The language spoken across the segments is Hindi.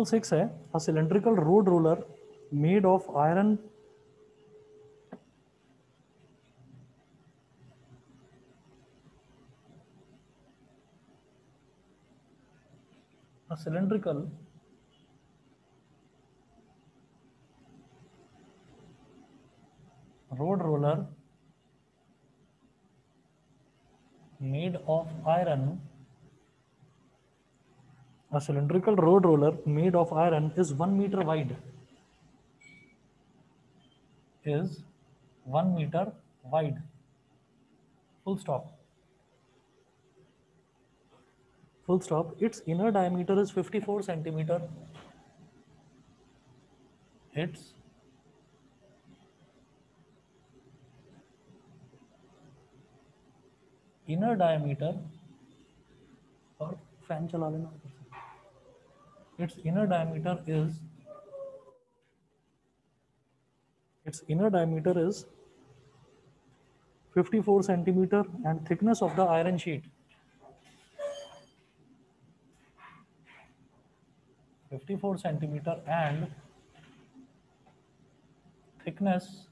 6 है a cylindrical road roller made of iron road roller made of iron. A cylindrical road roller made of iron is 1 meter wide. Is 1 meter wide. Full stop. Full stop. Its inner diameter is 54 centimeter. Its inner diameter, और फैन चला लेना. Its inner diameter is 54 centimeter and thickness of the iron sheet 54 centimeter and thickness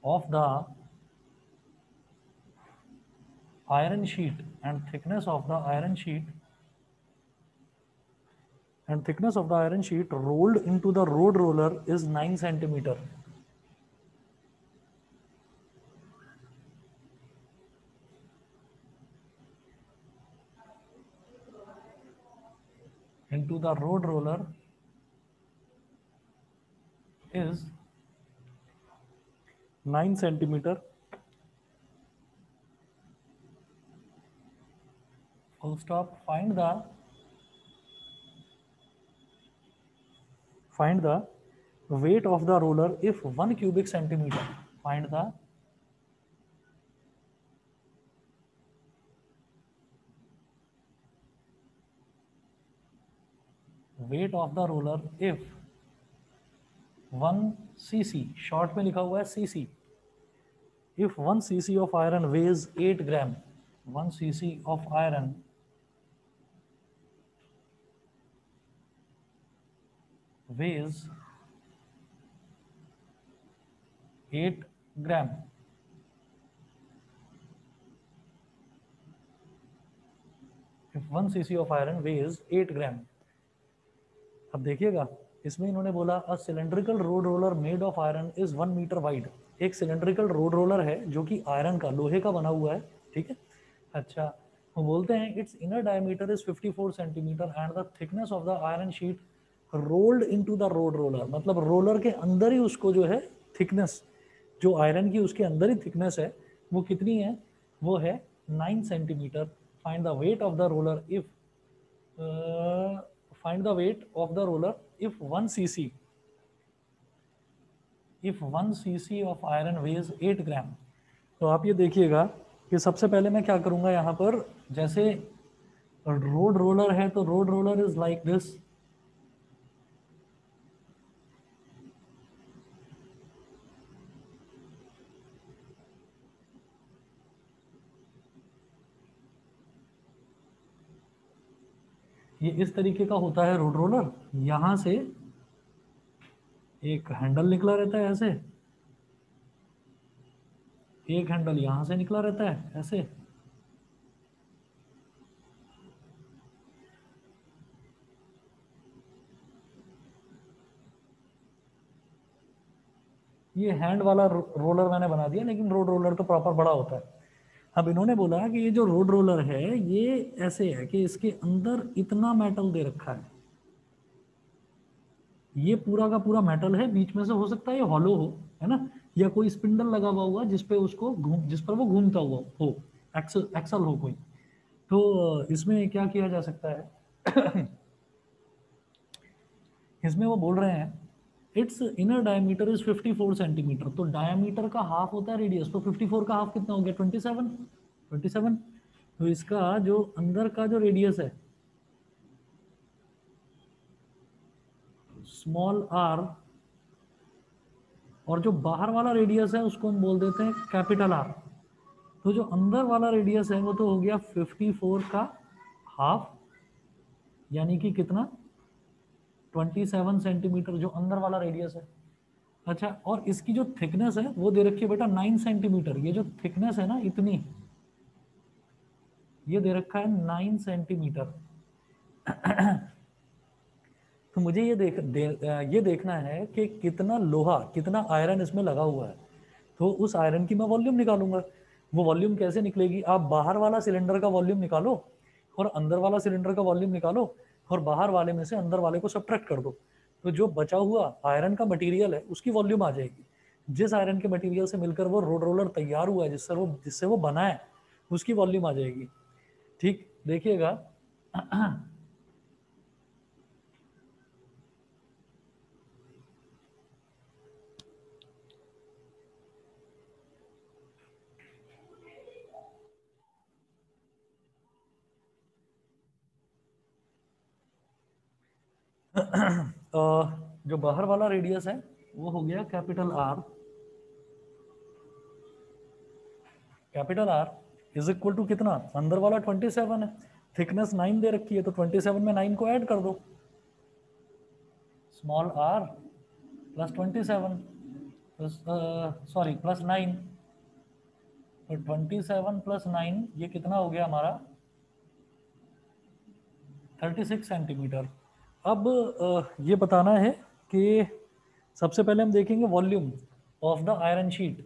of the iron sheet and thickness of the iron sheet rolled into the road roller is 9 centimeter. Into the road roller is 9 centimeter. Full stop. Find the weight of the roller if 1 cubic centimeter. Find the weight of the roller if 1 cc, short में लिखा हुआ है cc, if 1 cc of iron weighs 8 gram, 1 cc of iron weighs 8 gram. If 1 cc of iron weighs 8 gram. अब देखिएगा, इसमें इन्होंने बोला a cylindrical road roller made of iron is 1 metre wide. एक सिलेंड्रिकल रोड रोलर है जो कि आयरन का, लोहे का बना हुआ है. ठीक है. अच्छा, वो बोलते हैं it's inner diameter is 54 centimetre and the thickness of the iron sheet rolled into the road roller. मतलब रोलर के अंदर ही उसको जो है थिकनेस, जो आयरन की उसके अंदर ही थिकनेस है, वो कितनी है? वो है 9 centimetre. Find the weight of the roller if find the weight of the roller if 1 cc of iron weighs 8 gram. तो आप ये देखिएगा कि सबसे पहले मैं क्या करूंगा यहाँ पर, जैसे रोड रोलर है तो road roller is like this. ये इस तरीके का होता है रोड रोलर. यहां से एक हैंडल निकला रहता है ऐसे, एक हैंडल यहां से निकला रहता है ऐसे. ये हैंड वाला रोलर मैंने बना दिया, लेकिन रोड रोलर तो प्रॉपर बड़ा होता है. अब इन्होंने बोला कि ये जो रोड रोलर है ये ऐसे है कि इसके अंदर इतना मेटल दे रखा है. ये पूरा का पूरा मेटल है, बीच में से हो सकता है ये हॉलो हो, है ना, या कोई स्पिंडल लगा हुआ जिस पे उसको जिस पर वो घूमता हुआ हो, एक्सल हो कोई. तो इसमें क्या किया जा सकता है इसमें वो बोल रहे हैं it's inner diameter is 54 centimetre. तो डायमीटर का हाफ होता है रेडियस, तो 54 का हाफ कितना हो गया? 27. तो इसका जो अंदर का जो रेडियस है स्मॉल आर, और जो बाहर वाला रेडियस है उसको हम बोल देते हैं कैपिटल आर. तो जो अंदर वाला रेडियस है वो तो हो गया 54 का हाफ यानी कि कितना, 27 सेंटीमीटर जो अंदर वाला रेडियस है। अच्छा, और इसकी जो थिकनेस है वो दे रखी है बेटा 9 सेंटीमीटर। ये जो थिकनेस है ना इतनी, ये दे रखा है 9 सेंटीमीटर। तो मुझे ये देखना है कि कितना लोहा, कितना आयरन इसमें लगा हुआ है। तो उस आयरन की मैं वॉल्यूम निकालूंगा। वो वॉल्यूम कैसे निकलेगी, आप बाहर वाला सिलेंडर का वॉल्यूम निकालो और अंदर वाला सिलेंडर का वॉल्यूम निकालो और बाहर वाले में से अंदर वाले को सब्ट्रैक्ट कर दो। तो जो बचा हुआ आयरन का मटेरियल है उसकी वॉल्यूम आ जाएगी। जिस आयरन के मटेरियल से मिलकर वो रोड रोलर तैयार हुआ है, जिससे वो बना है, उसकी वॉल्यूम आ जाएगी। ठीक, देखिएगा। जो बाहर वाला रेडियस है वो हो गया capital R. Capital R is equal to कितना, अंदर वाला 27 है, थिकनेस 9 दे रखी है, तो 27 में 9 को ऐड कर दो, small R plus 27 plus sorry plus 9। तो 27 प्लस 9 ये कितना हो गया हमारा, 36 सेंटीमीटर। अब ये बताना है कि सबसे पहले हम देखेंगे volume of the iron sheet.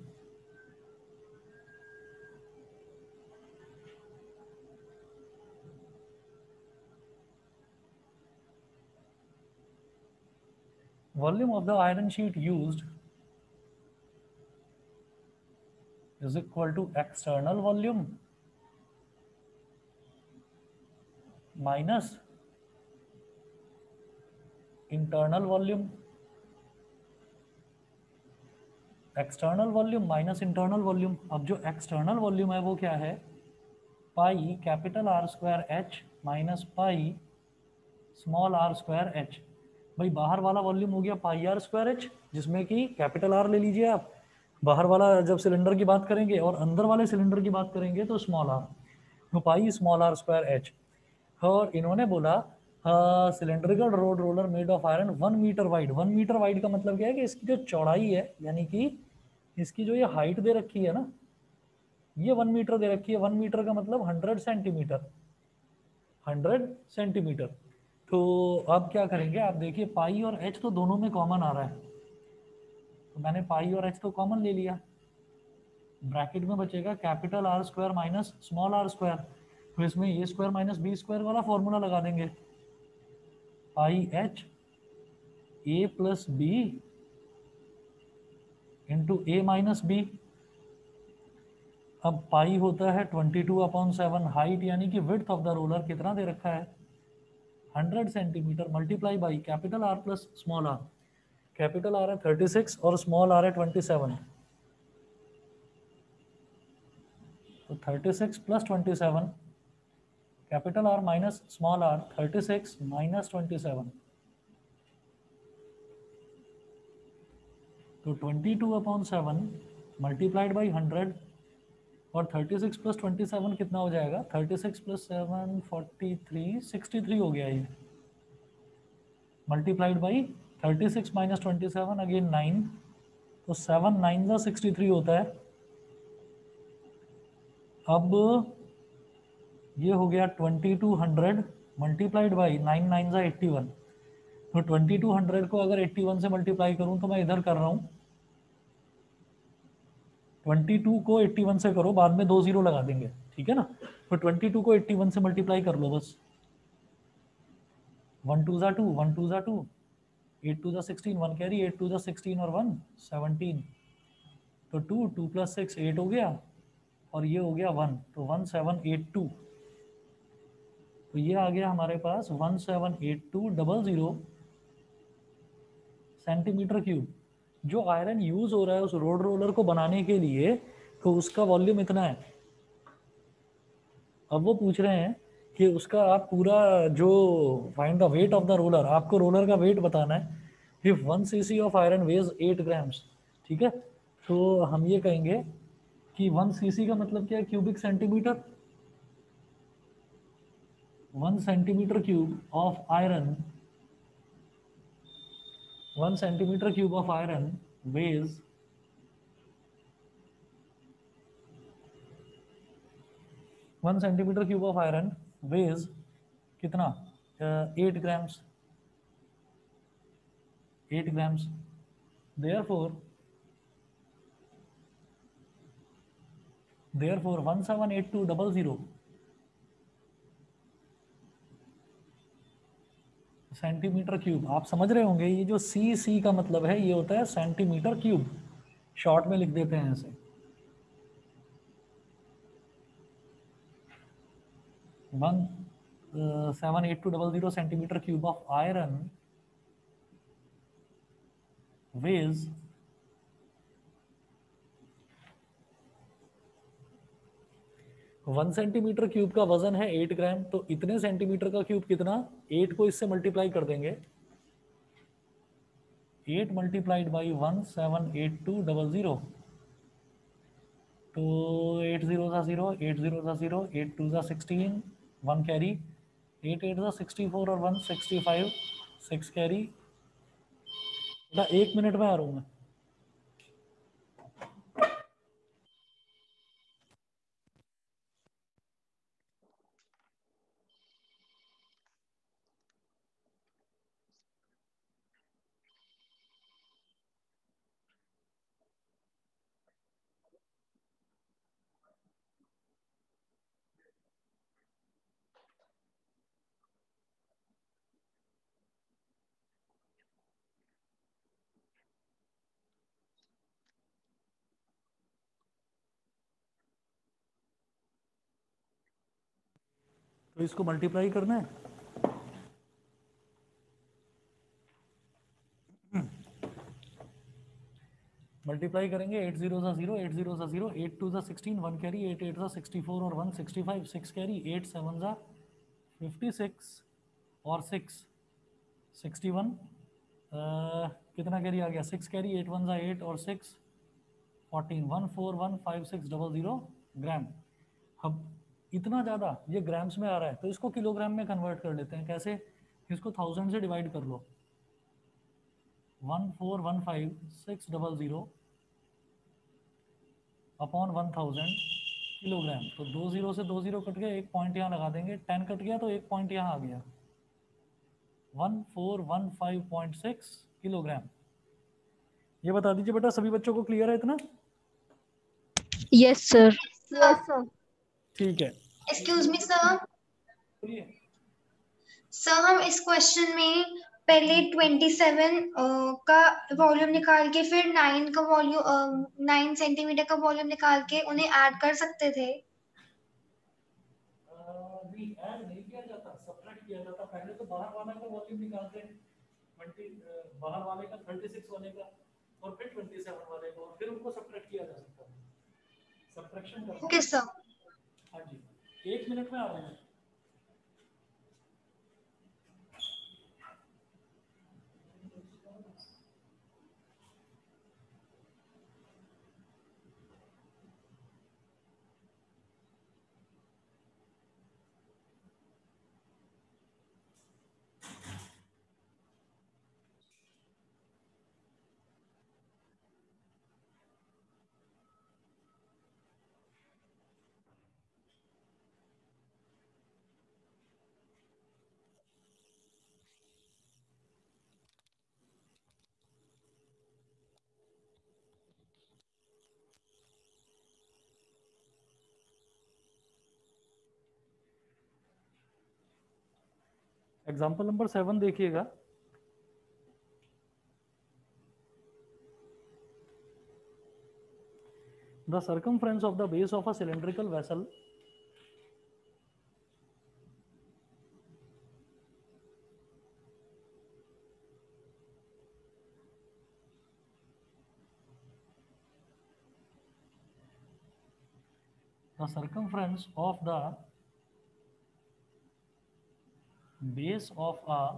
Volume of the iron sheet used is equal to external volume minus internal volume। External volume minus internal volume. अब जो एक्सटर्नल वॉल्यूम है वो क्या है, pi capital R square H minus pi small R square H. भाई बाहर वाला वॉल्यूम हो गया पाई आर स्क्वायर एच, जिसमें कि कैपिटल आर ले लीजिए आप, बाहर वाला जब सिलेंडर की बात करेंगे, और अंदर वाले सिलेंडर की बात करेंगे तो स्मॉल आर, तो pi small R square H. और इन्होंने बोला cylindrical road roller made of iron 1 metre wide. 1 metre wide का मतलब क्या है कि इसकी जो चौड़ाई है, यानी कि इसकी जो ये हाइट दे रखी है ना, ये 1 मीटर दे रखी है। 1 मीटर का मतलब 100 सेंटीमीटर, 100 सेंटीमीटर। तो अब क्या करेंगे, आप देखिए पाई और एच तो दोनों में कॉमन आ रहा है, तो मैंने पाई और एच तो कॉमन ले लिया। ब्रैकेट में बचेगा capital R square minus small R square, तो इसमें A square minus B square वाला फॉर्मूला लगा देंगे, pi H A plus B into A minus B. अब पाई होता है 22/7, हाइट यानी कि विड्थ ऑफ द रोलर कितना दे रखा है, 100 centimetre, multiply by capital R plus small R. Capital R है 36 और स्मॉल आर है 27, तो 36 plus 27, capital R minus small R, 36 minus 27, तो 22/7 मल्टीप्लाइड बाई 100, और 36 प्लस 27 कितना हो जाएगा, 36 प्लस 7 43, 63 हो गया ये, मल्टीप्लाइड बाई 36 माइनस 27 अगेन 9, तो 7 9 का 63 होता है। अब ये हो गया 2200 मल्टीप्लाइड बाई 9 9 का 81, तो 2200 को अगर 81 से मल्टीप्लाई करूं तो मैं इधर कर रहा हूं, 22 को 81 से करो, बाद में 2 जीरो लगा देंगे, ठीक है ना। तो 22 को 81 से मल्टीप्लाई कर लो बस, 1 2 जा 2, 1 2 जा 2, 8 2 जा 16, 1 कैरी, 8 2 जा 16 और 1 17, तो 2 2 प्लस 6 8 हो गया, और ये हो गया 1, तो 1782। तो ये आ गया हमारे पास 178200 सेंटीमीटर क्यूब। जो आयरन यूज हो रहा है उस रोड रोलर को बनाने के लिए, तो उसका वॉल्यूम इतना है। अब वो पूछ रहे हैं कि उसका आप पूरा जो find the weight of the roller, आपको रोलर का वेट बताना है। If 1 cc of iron weighs 8 grams, ठीक है, तो हम ये कहेंगे कि 1 cc का मतलब क्या है, cubic centimetre. 1 centimeter cube of iron, 1 centimeter cube of iron weighs 1 centimeter cube of iron weighs कितना 8 grams, 8 grams. Therefore 178200 centimetre cube. आप समझ रहे होंगे ये जो सी का मतलब है ये होता है सेंटीमीटर क्यूब, शॉर्ट में लिख देते हैं ऐसे. 178200 centimetre cube of iron weighs 1 centimetre cube का वजन है 8 ग्राम. तो इतने सेंटीमीटर का क्यूब कितना, 8 को इससे मल्टीप्लाई कर देंगे, 8 मल्टीप्लाइड बाई 178200. तो 8 0 सा 0, 8 0 सा 0, 8 2 सा 16, 1 कैरी, 8 8 सा 64 और 1 65, 6 कैरी. 1 मिनट में आ रहा हूँ मैं. तो इसको मल्टीप्लाई करना है. मल्टीप्लाई करेंगे 8 0 सा 0, 8 0 सा 0, 8 2 सा 16, 1 कैरी, 8 8 सा 64 और 1 65, 6 कैरी, 8 7 सा 56 और 6 61. कितना कैरी आ गया, 6 कैरी, 8 1 सा 8 और 6 14, 14156000 ग्राम. अब इतना ज़्यादा ये ग्राम्स में आ रहा है तो इसको किलोग्राम में कन्वर्ट कर लेते हैं. कैसे, इसको 1000 से डिवाइड कर लो. 1415600 अपॉन 1000 किलोग्राम. तो 2 जीरो से 2 जीरो कट गया, एक पॉइंट यहाँ लगा देंगे, 10 कट गया तो एक पॉइंट यहाँ आ गया, 1415.6 किलोग्राम. ये बता दीजिए बेटा सभी बच्चों को क्लियर है इतना? Yes sir. Yes sir. ठीक है. Excuse me sir. बोलिए. सर हम इस क्वेश्चन में पहले 27 का वॉल्यूम निकाल के फिर 9 का वॉल्यूम 9 सेंटीमीटर का वॉल्यूम निकाल के उन्हें ऐड कर सकते थे. नहीं, ऐड नहीं किया जाता, सब्ट्रैक्ट किया जाता. पहले तो बाहर वाला का वॉल्यूम निकालते हैं, 20 बाहर वाले का, 36 वाले का, और फिर 27 वाले का, और फिर उनको सब्ट्रैक्ट किया जा सकता है. सब्ट्रैक्शन करना. Okay sir. हाँ जी, 1 मिनट में आ रहा हूँ. एग्जाम्पल नंबर 7 देखिएगा. The circumference of the base of a cylindrical vessel the circumference of the base of a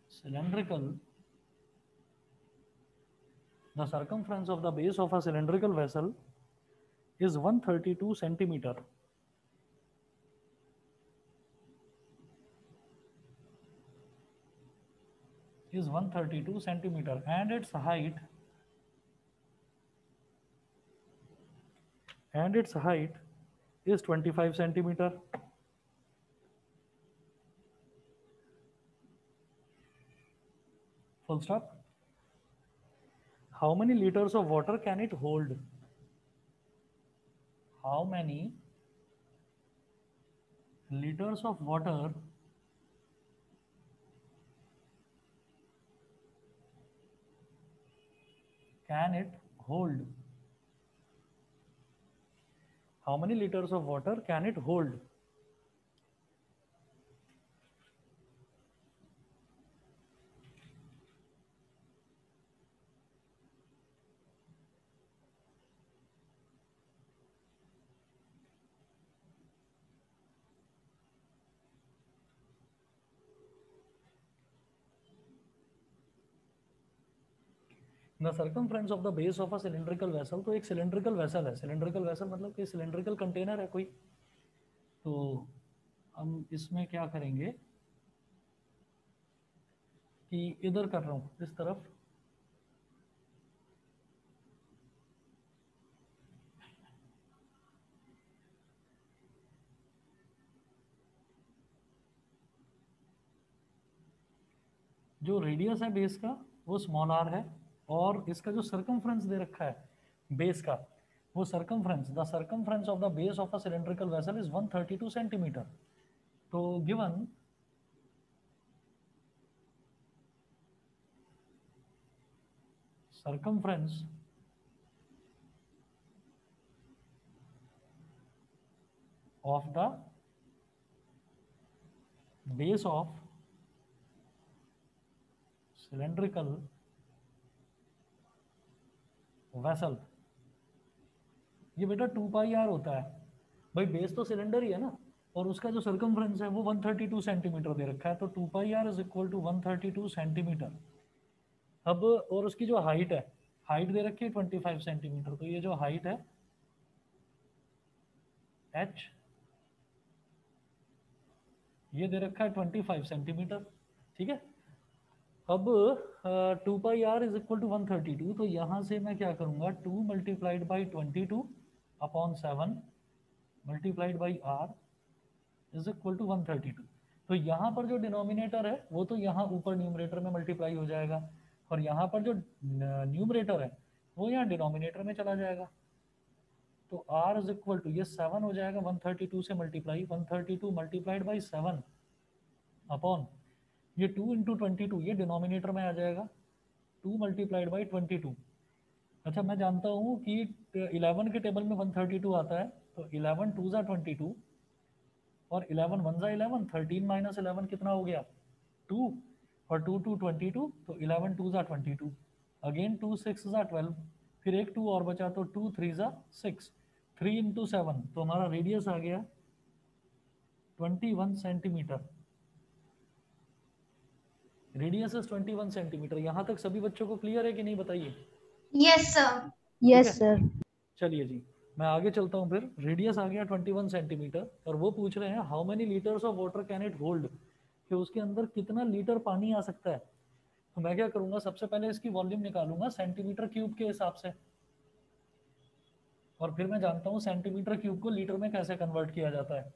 cylindrical the circumference of the base of a cylindrical vessel is 132 centimeter. is 132 centimeter and its height is 25 centimeter. Full stop. How many liters of water can it hold? How many liters of water can it hold? How many liters of water can it hold? The circumference of the base of a cylindrical vessel, तो एक सिलेंड्रिकल वेसल है, सिलेंड्रिकल वेसल मतलब कि सिलेंड्रिकल कंटेनर है कोई। तो हम इसमें क्या करेंगे कि इधर कर रहा हूँ इस तरफ, जो रेडियस है बेस का वो स्मॉल आर है, और इसका जो सर्कमफ्रेंस दे रखा है बेस का, वो circumference, the circumference of the base of a cylindrical vessel is 132 centimetre. तो given circumference of the base of cylindrical vessel, ये बेटा 2 पाई आर होता है भाई, बेस तो सिलेंडर ही है ना, और उसका जो सर्कमफ्रेंस है वो 132 सेंटीमीटर दे रखा है, तो 2 pi R is equal to 132 centimetre. अब और उसकी जो हाइट है, हाइट दे रखी है 25 सेंटीमीटर, तो ये जो हाइट है h, ये दे रखा है 25 सेंटीमीटर, ठीक है। अब 2 pi R is equal to 132, तो यहाँ से मैं क्या करूँगा, 2 multiplied by 22 upon 7 multiplied by R is equal to 132। तो यहाँ पर जो डिनोमिनेटर है वो तो यहाँ ऊपर न्यूमरेटर में मल्टीप्लाई हो जाएगा, और यहाँ पर जो न्यूमरेटर है वो यहाँ डिनोमिनेटर में चला जाएगा। तो r इज इक्वल टू, ये 7 हो जाएगा 132 से मल्टीप्लाई, 132 मल्टीप्लाइड बाई 7 अपॉन ये 2 इंटू 22, ये डिनोमिनेटर में आ जाएगा 2 मल्टीप्लाइड बाई 22। अच्छा मैं जानता हूँ कि 11 के टेबल में 132 आता है, तो 11 टू ज़ा 22 और 11 वन ज़ा 11, 13 माइनस 11 कितना हो गया 2, और 2 टू 22, तो 11 टू ज़ा 22, अगेन 2 6 ज़ा 12, फिर एक 2 और बचा तो 2 3 ज़ा 6, 3 इंटू 7, तो हमारा रेडियस आ गया 21 सेंटीमीटर। Radius is 21 centimetre. यहाँ तक सभी बच्चों को क्लियर है कि नहीं बताइए? Yes sir. Yes sir. चलिए जी मैं आगे चलता हूँ। फिर रेडियस आ गया 21 सेंटीमीटर, और वो पूछ रहे हैं how many litres of water can it hold, कि उसके अंदर कितना लीटर पानी आ सकता है। तो मैं क्या करूँगा, सबसे पहले इसकी वॉल्यूम निकालूंगा सेंटीमीटर क्यूब के हिसाब से, और फिर मैं जानता हूँ सेंटीमीटर क्यूब को लीटर में कैसे कन्वर्ट किया जाता है।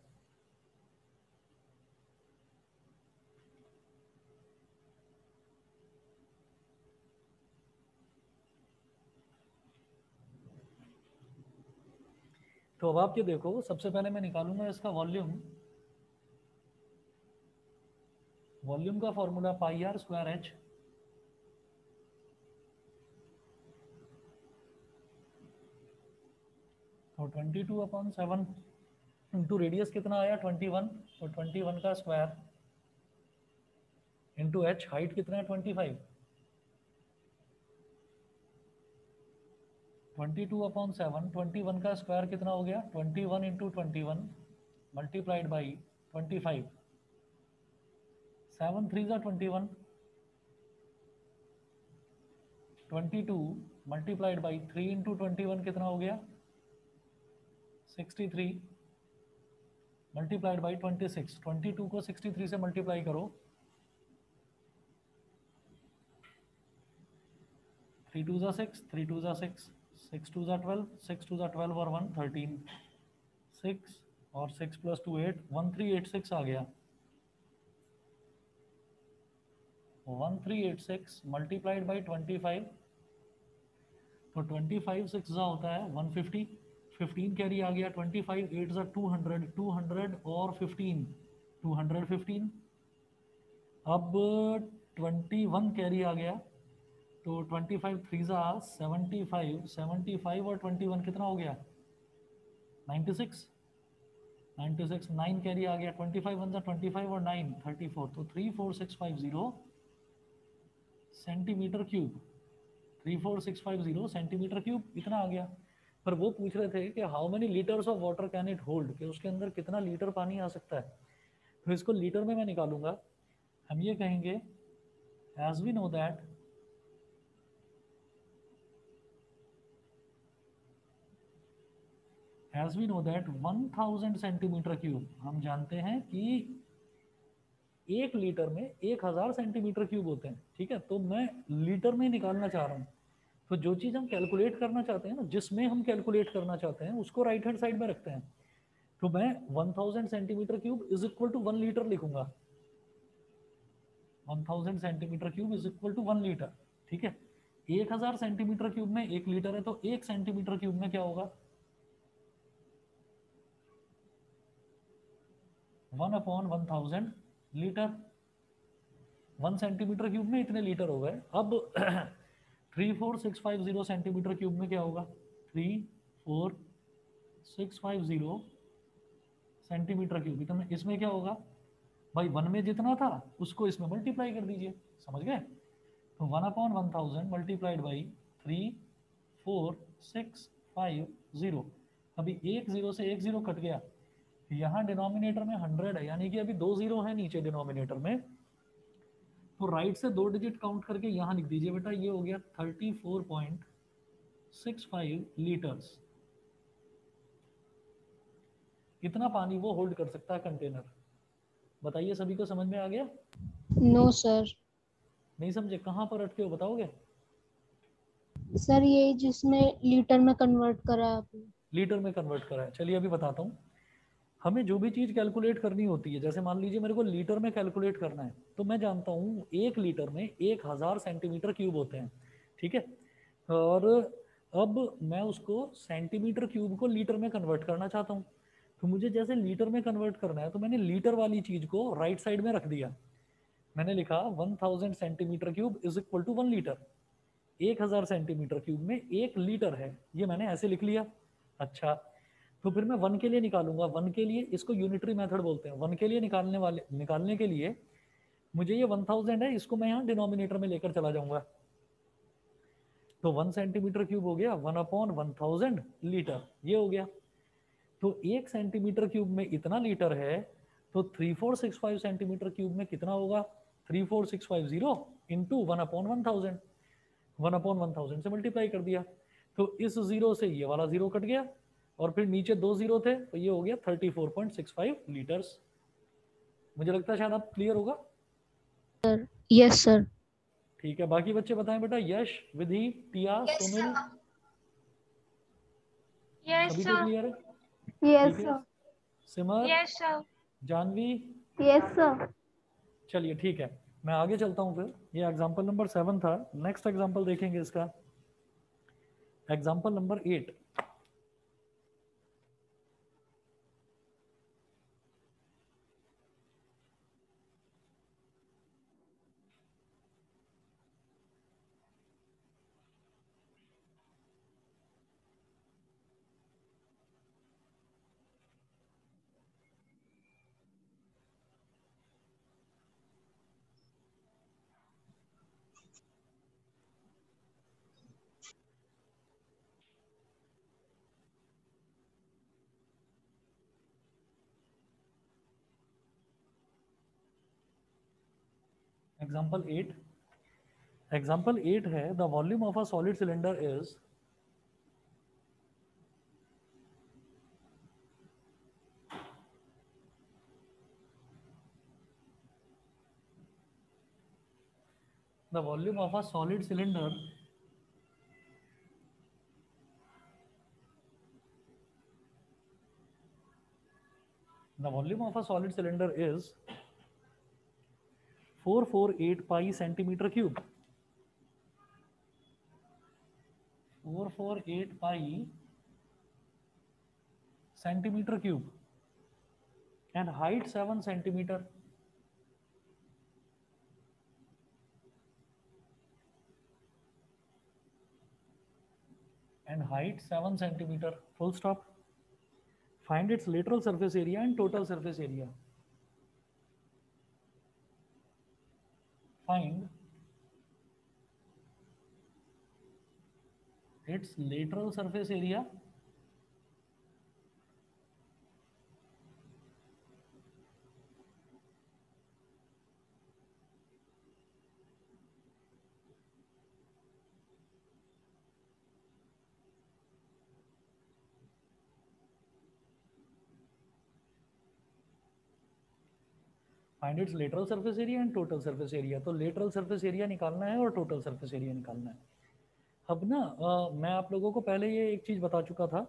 तो अब आप ये देखो, सबसे पहले मैं निकालूंगा इसका वॉल्यूम। वॉल्यूम का formula pi R square H, तो 22 अपॉन 7 इंटू रेडियस कितना आया 21, तो 21 का स्क्वायर इंटू एच, हाइट कितना है 25, 22 अपॉन 7, 21 का स्क्वायर कितना हो गया 21 इंटू 21 मल्टीप्लाइड बाई 25, 7 3 ज़ा 21, 22 मल्टीप्लाइड बाई 3 इंटू 21 कितना हो गया 63 मल्टीप्लाइड बाई 26, 22 को 63 से मल्टीप्लाई करो 3 2 ज़ा 6, 3 2 ज़ा 6, 6 2 ज़ा 12, 6 2 ज़ा 12 और 1 13, 6 और 6 + 2 8, 1386 आ गया। 1386 मल्टीप्लाइड बाई 25, तो 25 6 ज़ा होता है 150, 15 कैरी आ गया, 25 8 ज़ा 200, 200 और 15 215। अब 21 कैरी आ गया, तो 25 3 ज़ा 75, 75 और 21 कितना हो गया 96, 96 9 कैरी आ गया, 25 1 ज़ा 25 और 9 34, तो 34650 सेंटीमीटर क्यूब, 34650 सेंटीमीटर क्यूब इतना आ गया। पर वो पूछ रहे थे कि how many litres of water can it hold, कि उसके अंदर कितना लीटर पानी आ सकता है। तो इसको लीटर में मैं निकालूंगा। हम ये कहेंगे as we know that as we know that 1000 centimetre cube, हम जानते हैं कि 1 लीटर में 1000 सेंटीमीटर क्यूब होते हैं। ठीक है, तो मैं लीटर में निकालना चाह रहा हूँ। तो जो चीज़ हम कैलकुलेट करना चाहते हैं ना, जिसमें हम कैलकुलेट करना चाहते हैं उसको राइट हैंड साइड में रखते हैं। तो मैं 1000 centimetre cube is equal to 1 litre लिखूंगा। 1000 centimetre cube is equal to 1 litre. ठीक है, 1000 सेंटीमीटर क्यूब में 1 लीटर है, तो 1 सेंटीमीटर क्यूब में क्या होगा 1/1000 लीटर। 1 सेंटीमीटर क्यूब में इतने लीटर हो गए। अब 34650 सेंटीमीटर क्यूब में क्या होगा 34650 सेंटीमीटर क्यूब, इतना इसमें क्या होगा भाई 1 में जितना था उसको इसमें मल्टीप्लाई कर दीजिए, समझ गए। तो 1/1000 मल्टीप्लाइड बाई 34650। अभी एक जीरो से एक जीरो कट गया, यहाँ डिनोमिनेटर में 100 है, यानी कि अभी 2 जीरो है नीचे डिनोमिनेटर में। तो राइट से 2 डिजिट काउंट करके यहाँ लिख दीजिए बेटा, ये हो गया 34.65 लीटर्स। इतना पानी वो होल्ड कर सकता है कंटेनर। बताइए सभी को समझ में आ गया? No sir. नहीं समझे? कहाँ पर अटके हो बताओगे? सर ये जिसमें लीटर में कन्वर्ट करा आपने। लीटर में कन्वर्ट करा है, चलिए अभी बताता हूँ। हमें जो भी चीज़ कैलकुलेट करनी होती है, जैसे मान लीजिए मेरे को लीटर में कैलकुलेट करना है, तो मैं जानता हूँ 1 लीटर में 1000 सेंटीमीटर क्यूब होते हैं। ठीक है, और अब मैं उसको सेंटीमीटर क्यूब को लीटर में कन्वर्ट करना चाहता हूँ। तो मुझे जैसे लीटर में कन्वर्ट करना है, तो मैंने लीटर वाली चीज़ को राइट साइड में रख दिया। मैंने लिखा 1000 centimetre cube is equal to 1 litre. 1000 centimetre cube में 1 लीटर है, ये मैंने ऐसे लिख लिया। अच्छा, तो फिर मैं 1 के लिए निकालूंगा। 1 के लिए, इसको यूनिटरी मेथड बोलते हैं। 1 के लिए निकालने के लिए मुझे ये 1000 है, इसको मैं यहाँ डिनोमिनेटर में लेकर चला जाऊंगा। तो 1 सेंटीमीटर क्यूब हो गया 1/1000 लीटर, ये हो गया। तो 1 सेंटीमीटर क्यूब में इतना लीटर है, तो 3465 सेंटीमीटर क्यूब में कितना होगा 34650 इंटू 1/1000। 1/1000 से मल्टीप्लाई कर दिया, तो इस जीरो से ये वाला जीरो कट गया, और फिर नीचे 2 जीरो थे, तो ये हो गया 34.65 लीटर्स। मुझे लगता है शायद आप क्लियर होगा। Sir yes sir. ठीक है, बाकी बच्चे बताएं बेटा। यश, विधि, टिया, Yes, सोमिल, sir. Yes, सभी को sir. क्लियर है? यस ठीक है, sir. Simar, Yes, sir. Janvi, yes sir. चलिए ठीक है, मैं आगे चलता हूँ। फिर ये एग्जाम्पल नंबर 7 था। नेक्स्ट एग्जाम्पल देखेंगे इसका, एग्जाम्पल नंबर 8। एग्जाम्पल 8 है, the volume of a solid cylinder is the volume of a solid cylinder the volume of a solid cylinder is 448 pi centimetre cube. 448 pi centimeter cube and height 7 centimeter. And height 7 centimeter. Full stop. Find its lateral surface area and total surface area. Find its lateral surface area find its lateral surface area and total surface area. तो लेटरल सरफेस एरिया निकालना है और टोटल सरफेस एरिया निकालना है. अब ना मैं आप लोगों को पहले ये एक चीज़ बता चुका था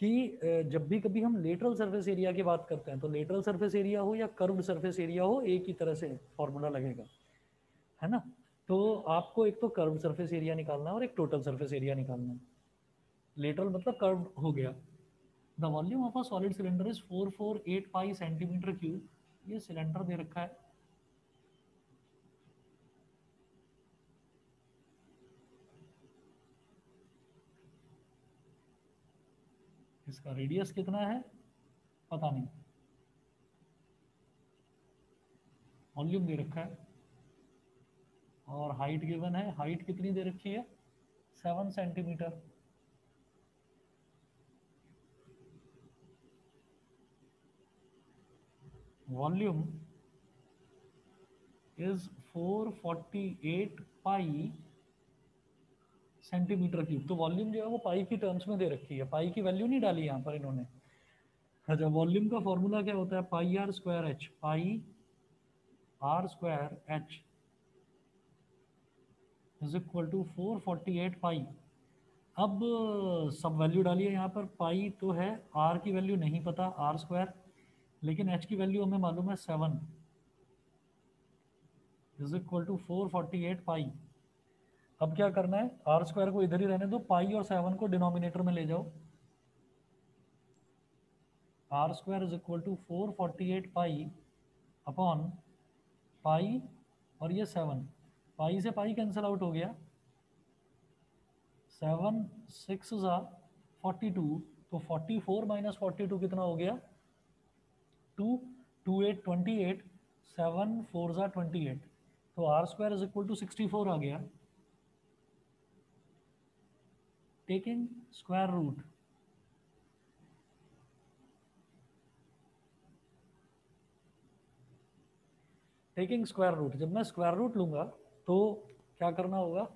कि जब भी कभी हम लेटरल सरफेस एरिया की बात करते हैं तो लेटरल सरफेस एरिया हो या कर्व्ड सरफेस एरिया हो, एक ही तरह से फॉर्मूला लगेगा, है ना. तो आपको एक तो कर्व्ड सरफेस एरिया निकालना है और एक टोटल सरफेस एरिया निकालना है. लेटरल मतलब कर्व्ड हो गया. The volume of a solid cylinder is 448 pi centimetre cube. ये सिलेंडर दे रखा है, इसका रेडियस कितना है पता नहीं, वॉल्यूम दे रखा है और हाइट गिवन है. हाइट कितनी दे रखी है? 7 centimetre. Volume is 448 pi centimetre cube. तो वॉल्यूम जो है वो पाई की टर्म्स में दे रखी है, पाई की वैल्यू नहीं डाली यहाँ पर इन्होंने. अच्छा, वॉल्यूम का फॉर्मूला क्या होता है? Pi R square H. Pi R square H is equal to 448 pi. अब सब वैल्यू डालिए यहाँ पर. पाई तो है, आर की वैल्यू नहीं पता, आर स्क्वायर, लेकिन एच की वैल्यू हमें मालूम है 7 इज इक्वल टू 448 पाई. अब क्या करना है? आर स्क्वायर को इधर ही रहने दो, पाई और 7 को डिनोमिनेटर में ले जाओ. R square is equal to 448 pi upon pi और ये 7. पाई से पाई कैंसिल आउट हो गया. 7 6 ज़ा 42, तो 44 माइनस 42 कितना हो गया? 2. 2 8 28, 7 4 ज़ा 28, तो R square is equal to 64 आ गया. Taking square root, taking square root, जब मैं स्क्वायर रूट लूंगा तो क्या करना होगा?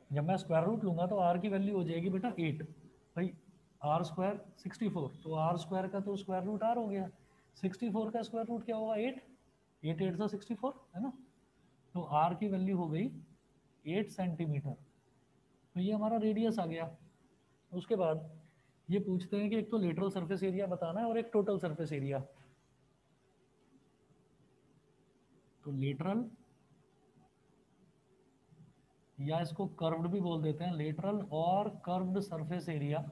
जब मैं स्क्वायर रूट लूंगा तो आर की वैल्यू हो जाएगी बेटा 8. भाई आर स्क्वायर 64, तो आर स्क्वायर का तो स्क्वायर रूट आर हो गया. 64 का स्क्वायर रूट क्या होगा? 8. 8 8 64, है ना. तो आर की वैल्यू हो गई 8 सेंटीमीटर. तो ये हमारा रेडियस आ गया. उसके बाद ये पूछते हैं कि एक तो लेटरल सरफेस एरिया बताना है और एक टोटल सरफेस एरिया. तो लेटरल या इसको कर्व्ड भी बोल देते हैं, लेटरल और कर्व्ड सरफेस एरिया.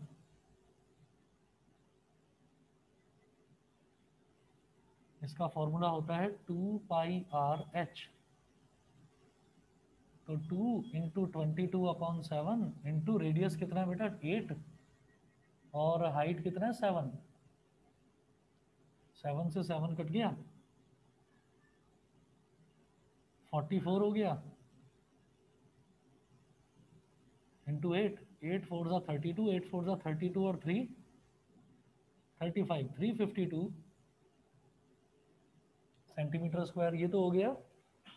इसका फॉर्मूला होता है 2 पाई आर एच. तो 2 इंटू 22 अपॉन 7 इंटू रेडियस कितना है बेटा? 8 और हाइट कितना है? 7. 7 से 7 कट गया, 44 हो गया इंटू 8. 8 4 ज़ा 32, 8 4 ज़ा 32 और 3 35, 352 सेंटीमीटर स्क्वायर. ये तो हो गया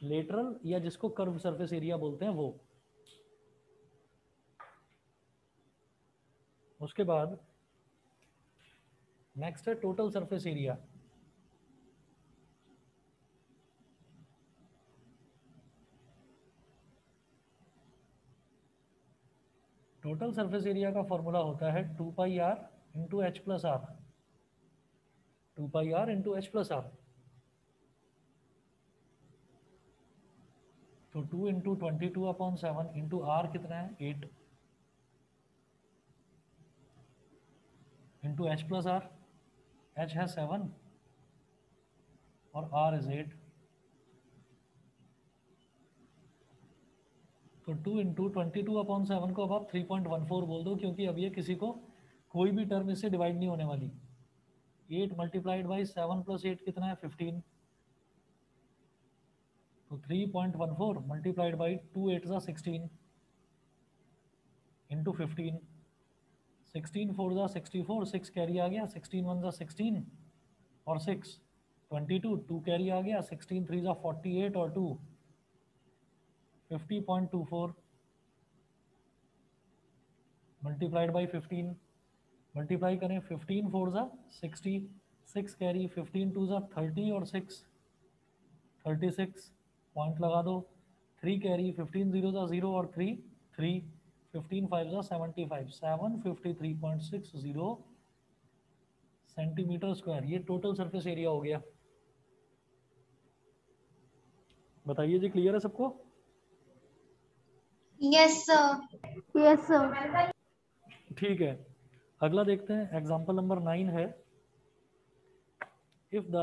लेटरल या जिसको कर्व सरफेस एरिया बोलते हैं वो. उसके बाद नेक्स्ट है total surface area. Total surface area का फॉर्मूला होता है 2 pi R into H plus R, 2 pi R into H plus R. तो 2 इंटू 22/7 इंटू आर कितना है 8 into H plus R, H है 7 और आर इज 8। तो 2 इंटू 22/7 को अब आप 3.14 बोल दो, क्योंकि अब ये किसी को कोई भी टर्म इससे डिवाइड नहीं होने वाली। 8 मल्टीप्लाइड बाई 7 प्लस 8 कितना है 15। तो 3.14 मल्टीप्लाइड बाई 2 8 ज़ा 16 इंटू 15, 16 4 ज़ा 64, 6 कैरी आ गया, 16 1 ज़ा 16 और 6 22, 2 कैरी आ गया, 16 3 ज़ा 48 और 2 50.24 मल्टीप्लाइड बाई 15, मल्टीप्लाई करें 15 4 ज़ा 60, 6 कैरी, 15 2 ज़ा 30 और 6 36, पॉइंट लगा दो, 3 कैरी, 15 0 ज़ा 0 और 3 3, 15 5 ज़ा 75, 753.60 सेंटीमीटर स्क्वायर। ये टोटल सरफेस एरिया हो गया। बताइए जी, क्लियर है सबको? Yes sir. Yes sir. ठीक है, अगला देखते हैं। एग्जाम्पल नंबर 9 है, if the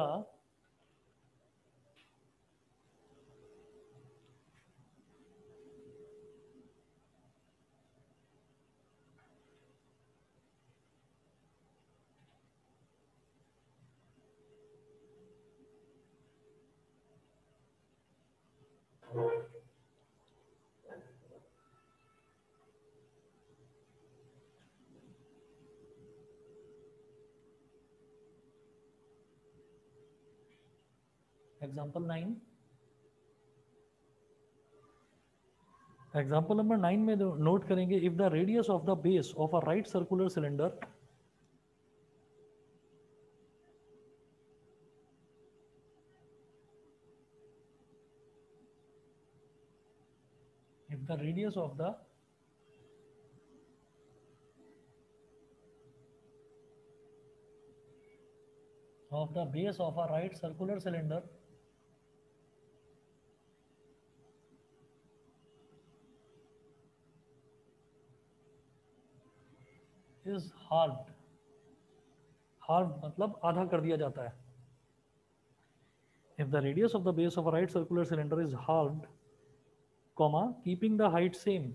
example 9, example number 9 में नोट करेंगे, if the radius of the base of a right circular cylinder if the radius of the base of a right circular cylinder is halved, halved मतलब आधा कर दिया जाता है। if the radius of the base of a right circular cylinder is halved, comma keeping the height same,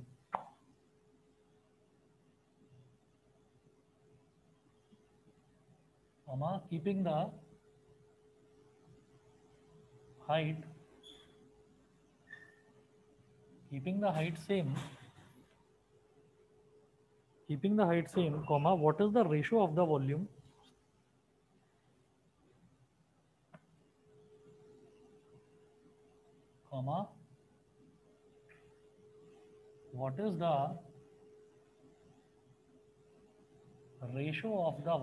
comma keeping the height same, keeping the height same, comma what is the ratio of the volume comma what is the ratio of the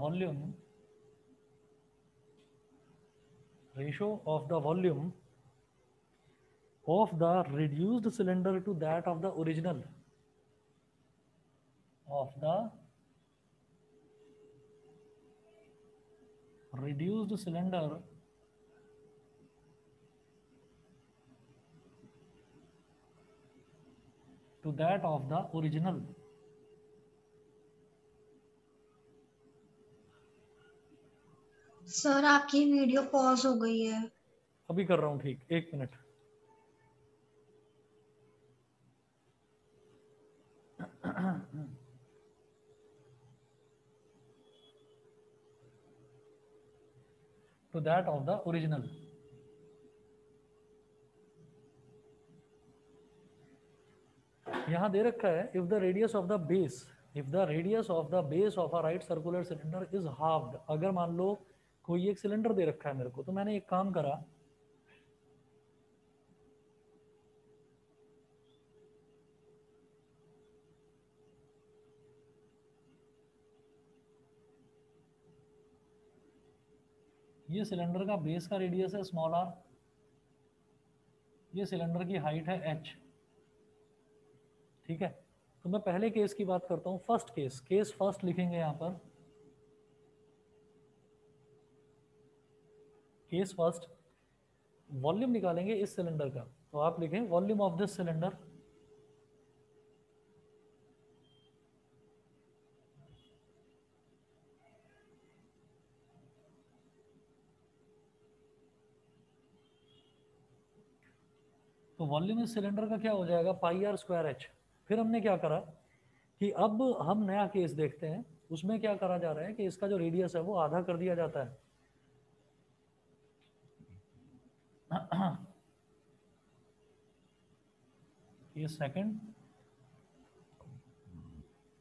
volume of the reduced cylinder to that of the original, of the reduced cylinder to that of the original। Sir आपकी वीडियो पॉज हो गई है। अभी कर रहा हूं, ठीक, 1 minute. to that of the original। यहां दे रखा है if the radius of the base of a right circular cylinder is halved। अगर मान लो कोई एक सिलेंडर दे रखा है मेरे को, तो मैंने एक काम करा, ये सिलेंडर का बेस का रेडियस है स्मॉल आर, ये सिलेंडर की हाइट है h, ठीक है। तो मैं पहले केस की बात करता हूँ, फर्स्ट केस फर्स्ट लिखेंगे यहाँ पर। केस फर्स्ट, वॉल्यूम निकालेंगे इस सिलेंडर का, तो आप लिखें वॉल्यूम ऑफ दिस सिलेंडर तो वॉल्यूम इस सिलेंडर का क्या हो जाएगा, पाई आर स्क्वायर एच। फिर हमने क्या करा कि अब हम नया केस देखते हैं, उसमें क्या करा जा रहा है कि इसका जो रेडियस है वो आधा कर दिया जाता है। ये सेकंड,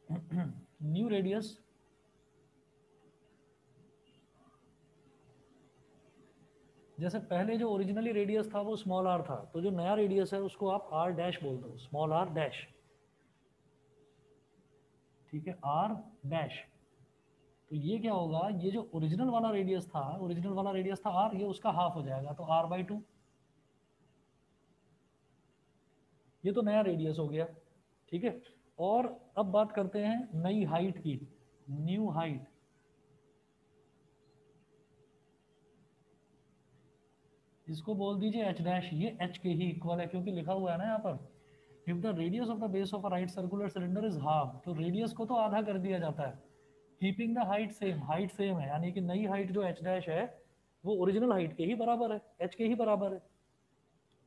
न्यू रेडियस जैसे पहले जो ओरिजिनली रेडियस था वो स्मॉल आर था, तो जो नया रेडियस है उसको आप आर डैश बोल दो, स्मॉल आर डैश, ठीक है, आर डैश। तो ये क्या होगा, ये जो ओरिजिनल वाला रेडियस था आर, ये उसका हाफ हो जाएगा, तो आर बाई 2। ये तो नया रेडियस हो गया, ठीक है। और अब बात करते हैं नई हाइट की, न्यू हाइट। इसको बोल दीजिए एच डैश, ये एच के ही इक्वल है क्योंकि लिखा हुआ है ना यहाँ पर, if the radius of the base of a right circular cylinder is half, तो रेडियस को तो आधा कर दिया जाता है, कीपिंग द हाइट सेम है, यानी कि नई हाइट जो एच डैश है वो ओरिजिनल हाइट के ही बराबर है, एच के ही बराबर है,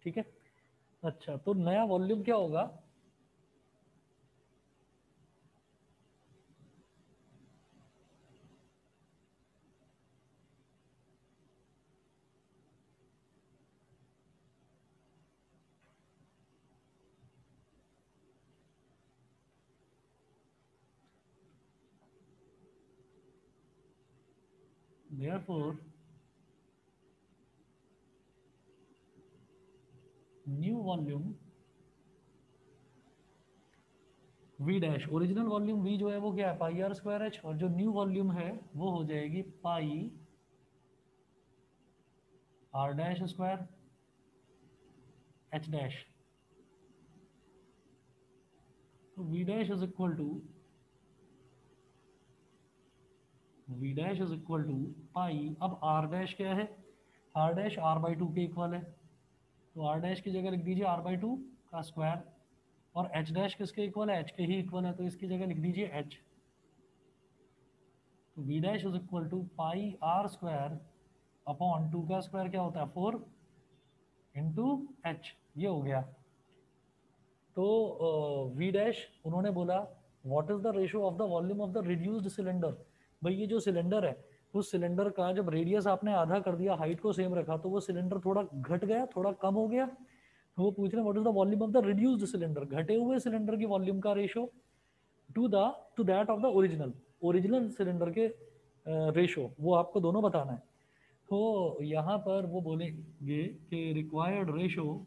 ठीक है। अच्छा, तो नया वॉल्यूम क्या होगा, therefore new volume we dash, original volume we जो है वो क्या है, पाई आर स्क्वायर एच, और जो न्यू वॉल्यूम है वो हो जाएगी pi R dash square H dash. तो V dash is equal to pi, अब आर डैश क्या है, आर डैश आर बाई 2 के इक्वल है, तो आर डैश की जगह लिख दीजिए आर बाई 2 का स्क्वायर, और एच डैश किसके इक्वल है, एच के ही इक्वल है, तो इसकी जगह लिख दीजिए एच। तो V dash is equal to pi R square upon 2 का स्क्वायर क्या होता है 4 इंटू एच, ये हो गया। तो वी डैश उन्होंने बोला what is the ratio of the volume of the reduced cylinder. भाई ये जो सिलेंडर है, उस सिलेंडर का जब रेडियस आपने आधा कर दिया, हाइट को सेम रखा, तो वो सिलेंडर थोड़ा घट गया, थोड़ा कम हो गया, तो वो पूछ रहे हैं what is the volume of the reduced cylinder, घटे हुए सिलेंडर की वॉल्यूम का ratio two that of the original cylinder के रेशियो, वो आपको दोनों बताना है। तो यहाँ पर वो बोलेंगे कि रिक्वायर्ड रेशियो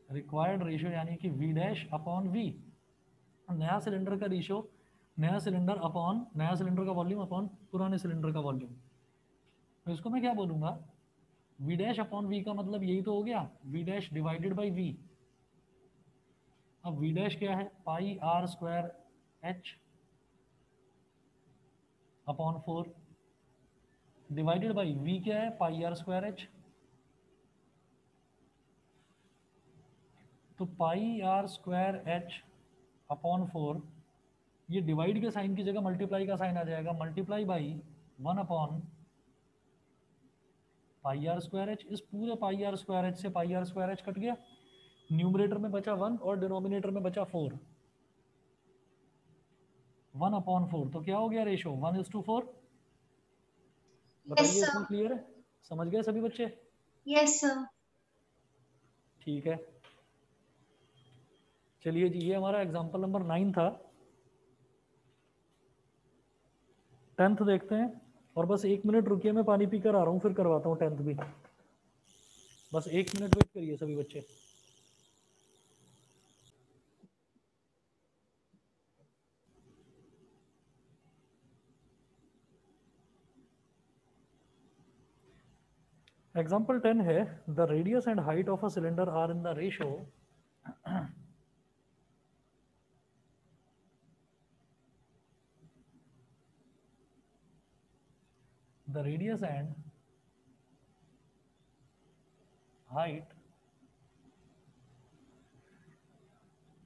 यानी कि वी डैश अपॉन वी, नया सिलेंडर का रेशियो, नया सिलेंडर का वॉल्यूम अपॉन पुराने सिलेंडर का वॉल्यूम। तो इसको मैं क्या बोलूँगा, वी डैश अपॉन वी का मतलब यही तो हो गया, V dash divided by V. अब वी डैश क्या है, pi R square H upon 4 divided by V क्या है, पाई आर स्क्वायर एच। तो pi R square H upon 4, ये डिवाइड के साइन की जगह मल्टीप्लाई का साइन आ जाएगा, multiply by 1 upon pi R square H. इस पूरे पाई आर स्क्वायर एच से pi R square H cut गया, न्यूमरेटर में बचा 1 और डिनोमिनेटर में बचा 4, 1 अपॉन 4, तो क्या हो गया रेशो 1:4। यस बताइए सर। इतना क्लियर है, समझ गए सभी बच्चे? Yes sir. ठीक है, चलिए जी, ये हमारा एग्जाम्पल नंबर 9 था। 10th देखते हैं, और बस 1 मिनट रुकिए, मैं पानी पीकर आ रहा हूँ, फिर करवाता हूँ 10th भी। बस 1 मिनट वेट करिए सभी बच्चे। एग्जाम्पल 10 है, the radius and height of a cylinder are in the ratio the radius and height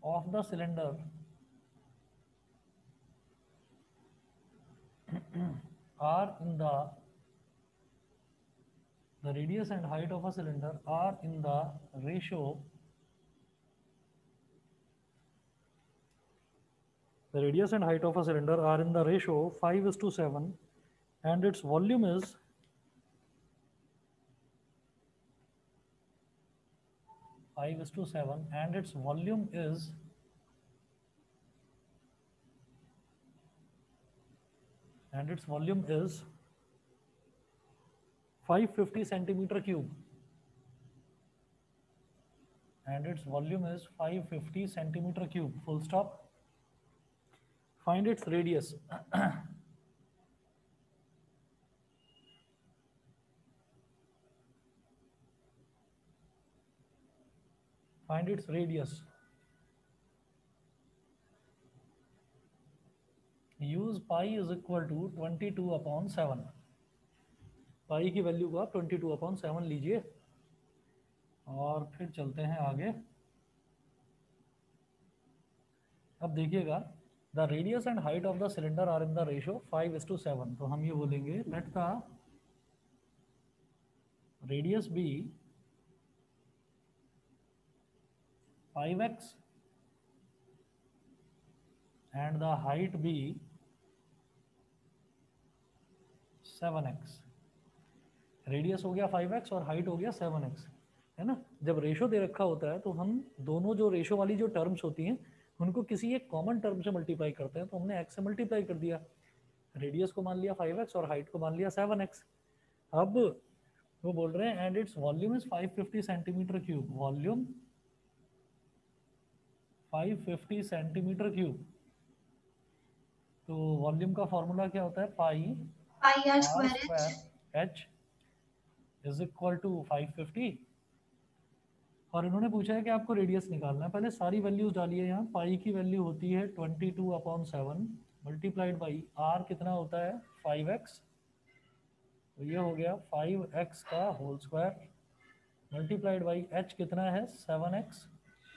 of the cylinder are in the radius and height of a cylinder are in the ratio, the radius and height of a cylinder are in the ratio 5:7 and its volume is 5:7 and its volume is 550 centimeter cube, and its volume is 550 centimeter cube, full stop. Find its radius. Find its radius. Use pi is equal to 22/7. पाई की वैल्यू को आप 22/7 लीजिए और फिर चलते हैं आगे। अब देखिएगा, the radius and height of the cylinder are in the ratio 5:7, तो हम ये बोलेंगे let the radius be 5x and the height be 7x। Radius हो गया 5x और हाइट हो गया 7x, है ना। जब रेशो दे रखा होता है तो हम दोनों जो रेशो वाली जो टर्म्स होती हैं उनको किसी एक कॉमन टर्म से मल्टीप्लाई करते हैं, तो हमने x से मल्टीप्लाई कर दिया, रेडियस को मान लिया 5x और हाइट को मान लिया 7x। अब वो बोल रहे हैं and its volume is 550 centimetre cube, volume 550 centimetre cube. तो वॉल्यूम का फॉर्मूला क्या होता है, pi r square h is equal to 550, और इन्होंने पूछा है कि आपको रेडियस निकालना है। पहले सारी वैल्यूज डालिए। यहाँ पाई की वैल्यू होती है 22/7 मल्टीप्लाइड बाई आर कितना होता है 5x, तो ये हो गया 5x का whole square multiplied by h कितना है 7x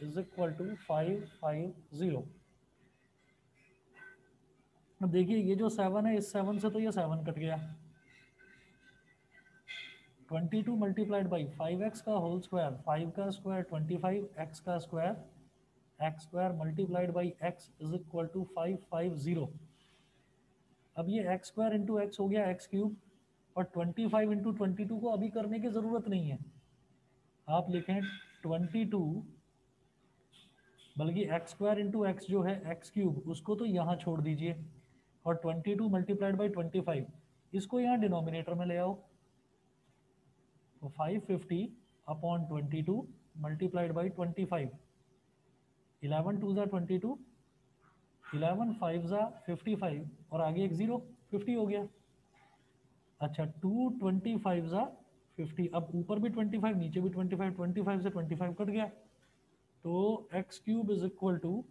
इज इक्वल टू 550। अब देखिए ये जो 7 है, इस 7 से तो ये 7 कट गया, 22 मल्टीप्लाइड बाई 5x का होल स्क्वायर, 5 का स्क्वायर 25, x का square x square multiplied by x is equal to 550। अब ये x स्क्वायर इंटू एक्स हो गया x क्यूब, और 25 इंटू 22 को अभी करने की ज़रूरत नहीं है, आप लिखें 22, बल्कि x स्क्वायर इंटू एक्स जो है x क्यूब उसको तो यहाँ छोड़ दीजिए, और 22 मल्टीप्लाइड बाई 25 इसको यहाँ डिनोमिनेटर में ले आओ, तो 550/22 मल्टीप्लाइड बाई 25, 11 2 ज़ा 22, 11 5 ज़ा 55, और आगे एक 0, 50 हो गया। अच्छा 2 25 ज़ा 50, अब ऊपर भी 25 नीचे भी 25, 25 से 25 कट गया, तो x cube is equal to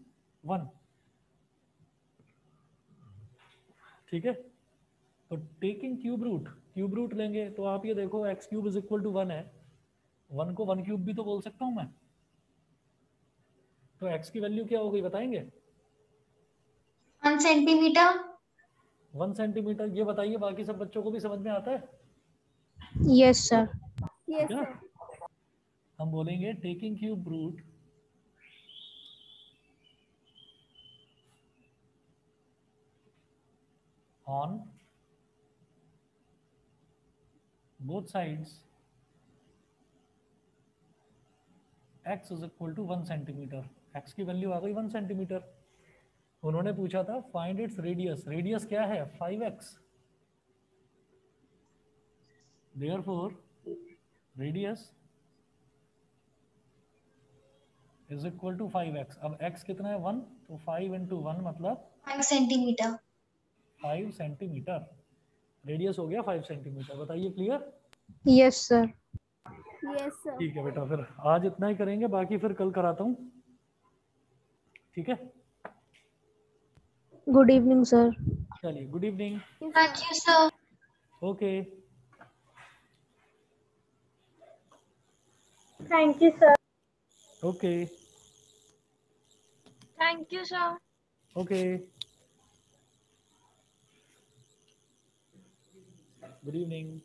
1। ठीक है, तो टेकिंग क्यूब रूट लेंगे तो आप ये देखो x cube is equal to 1 है, 1 को 1 क्यूब भी तो बोल सकता हूं मैं, तो x की वैल्यू क्या हो गई बताएंगे? 1 सेंटीमीटर। 1 सेंटीमीटर। ये बताइए बाकी सब बच्चों को भी समझ में आता है? Yes sir. ठीक है ना, हम बोलेंगे taking cube root on both sides x is equal to 1 centimetre. x की वैल्यू आ गई 1 सेंटीमीटर। उन्होंने पूछा था फाइंड इट्स रेडियस, रेडियस क्या है 5x, therefore radius is equal to 5x। अब x कितना है 1, तो 5 इंटू 1 मतलब 5 सेंटीमीटर। 5 सेंटीमीटर, रेडियस हो गया 5 सेंटीमीटर। बताइए clear? Yes sir. Yes sir. ठीक है बेटा, फिर आज इतना ही करेंगे, बाकी फिर कल कराता हूँ, ठीक है। Good evening sir. चलिए, good evening. Thank you sir. Okay. Thank you sir. Okay. Thank you sir. Okay. Good evening.